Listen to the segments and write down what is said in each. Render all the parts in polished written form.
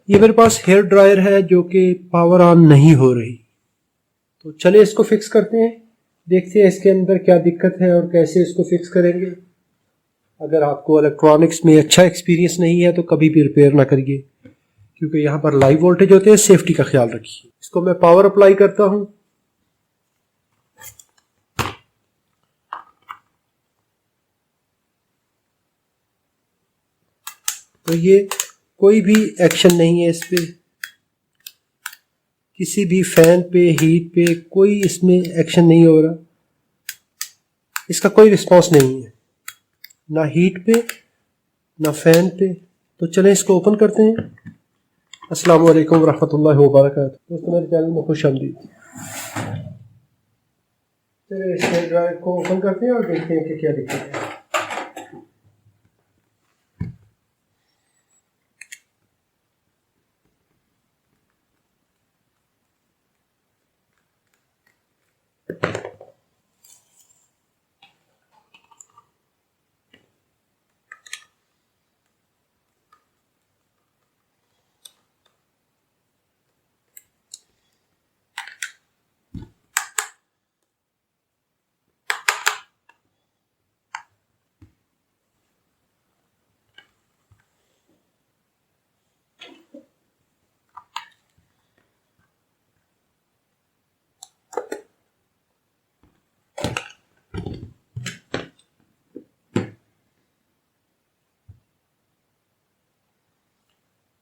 ये मेरे पास hair dryer है जो कि पावर ऑन नहीं हो रही, तो चलिए इसको फिक्स करते हैं। देखते हैं इसके अंदर क्या दिक्कत है और कैसे इसको फिक्स करेंगे। अगर आपको इलेक्ट्रॉनिक्स में अच्छा एक्सपीरियंस नहीं है तो कभी भी रिपेयर ना करिए, क्योंकि यहाँ पर लाइव वोल्टेज होते हैं, सेफ्टी का ख्याल रखिए। इसको मैं पावर अप्लाई करता हूँ। तो ये कोई भी एक्शन नहीं है इस पे, किसी भी फैन पे, हीट पे कोई इसमें एक्शन नहीं हो रहा। इसका कोई रिस्पांस नहीं है, ना हीट पे ना फैन पे। तो चलें इसको ओपन करते हैं। अस्सलाम वालेकुम रहमतुल्लाहि व बरकातहू। दोस्तों मेरे चैनल में खुश आमदीद। चलिए इस हेयर ड्रायर को ओपन करते हैं और देखते हैं कि क्या दिक्कत है।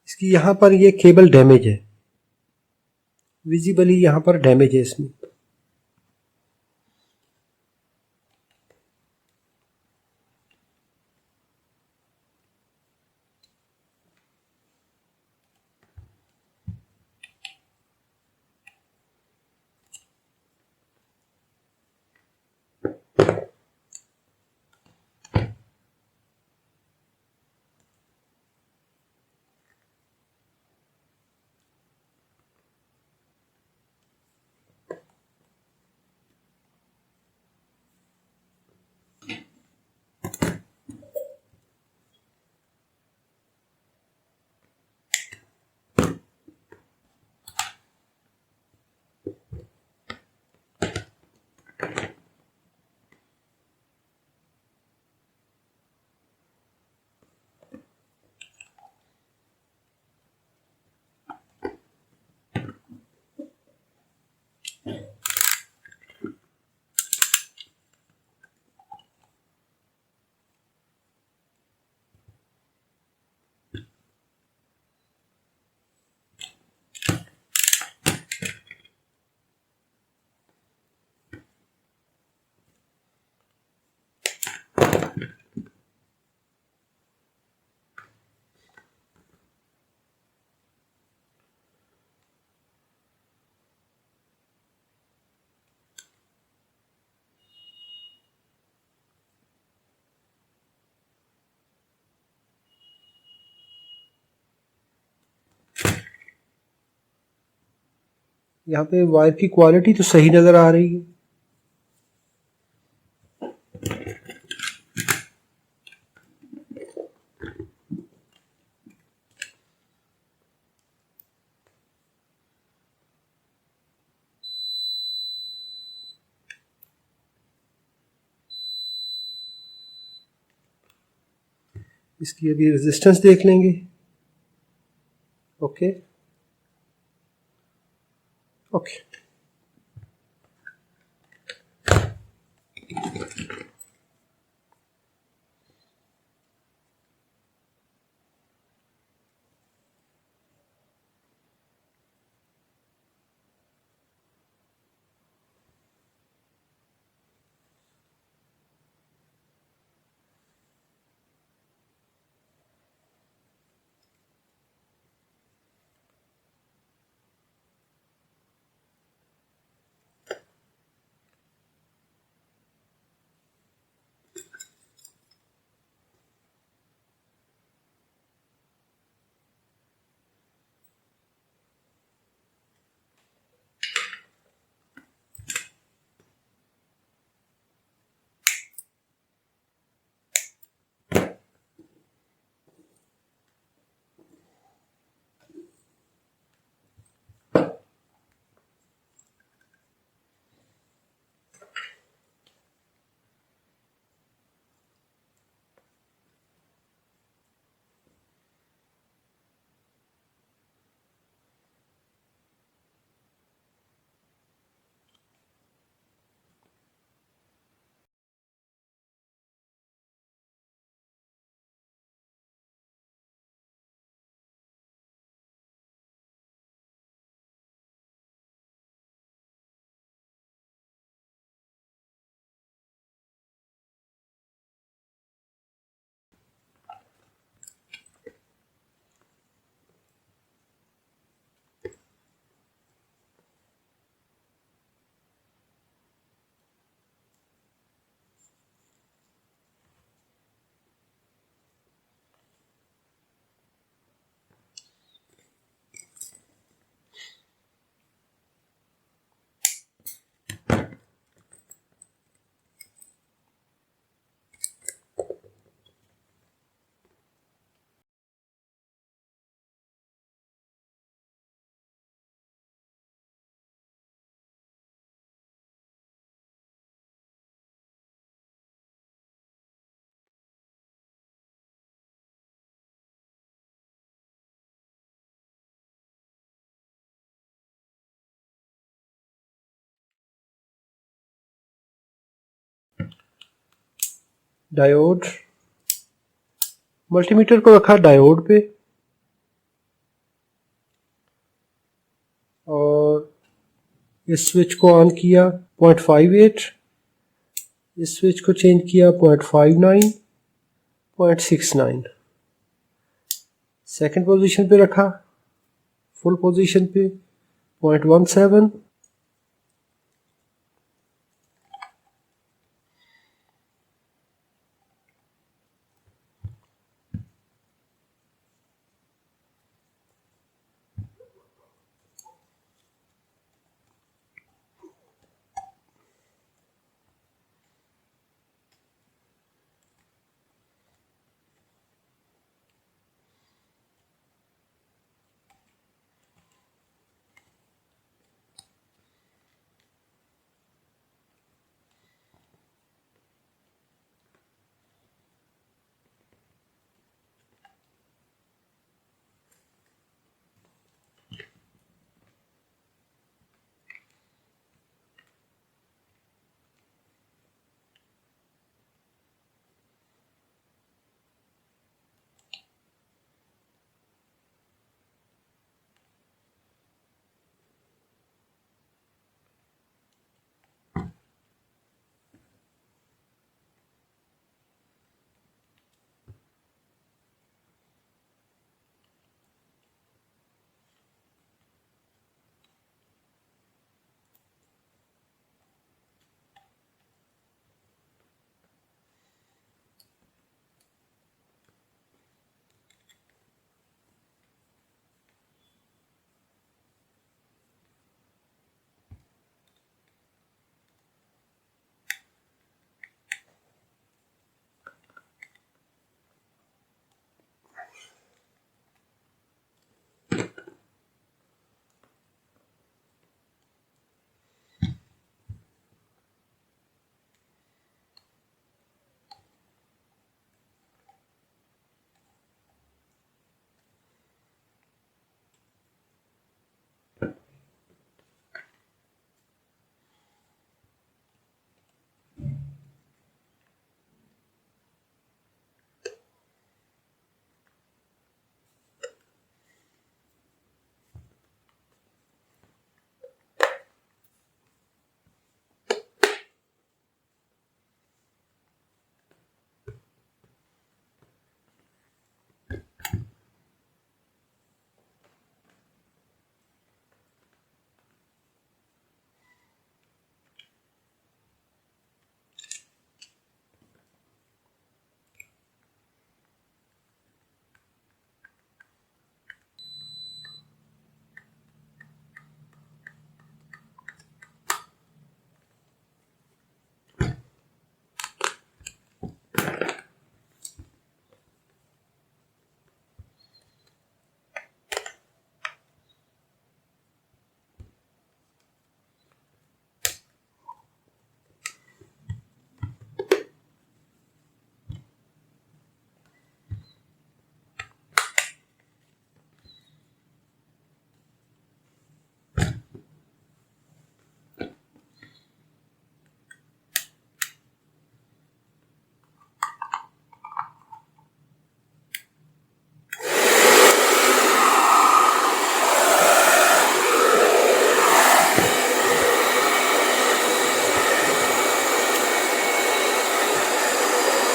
इसकी यहाँ पर ये केबल डैमेज है, विजिबली यहाँ पर डैमेज है इसमें। यहाँ पे वायर की क्वालिटी तो सही नज़र आ रही है। इसकी अभी रेजिस्टेंस देख लेंगे। Okay okay. डायोड, मल्टीमीटर को रखा डायोड पे और इस स्विच को ऑन किया 0.58, इस स्विच को चेंज किया 0.59, 0.69, सेकंड पोजीशन पे रखा, फुल पोजीशन पे 0.17,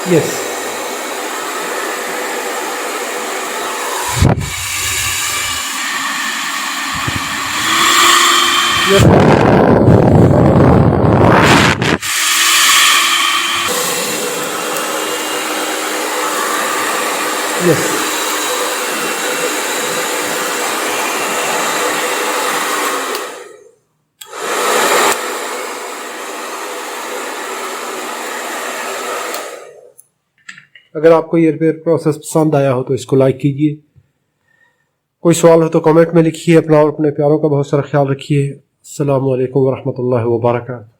यस यस अगर आपको ये रिपेयर प्रोसेस पसंद आया हो तो इसको लाइक कीजिए। कोई सवाल हो तो कमेंट में लिखिए। अपना और अपने प्यारों का बहुत सारा ख्याल रखिए। अस्सलामु अलैकुम वरहमतुल्लाहि वबरकातुहू।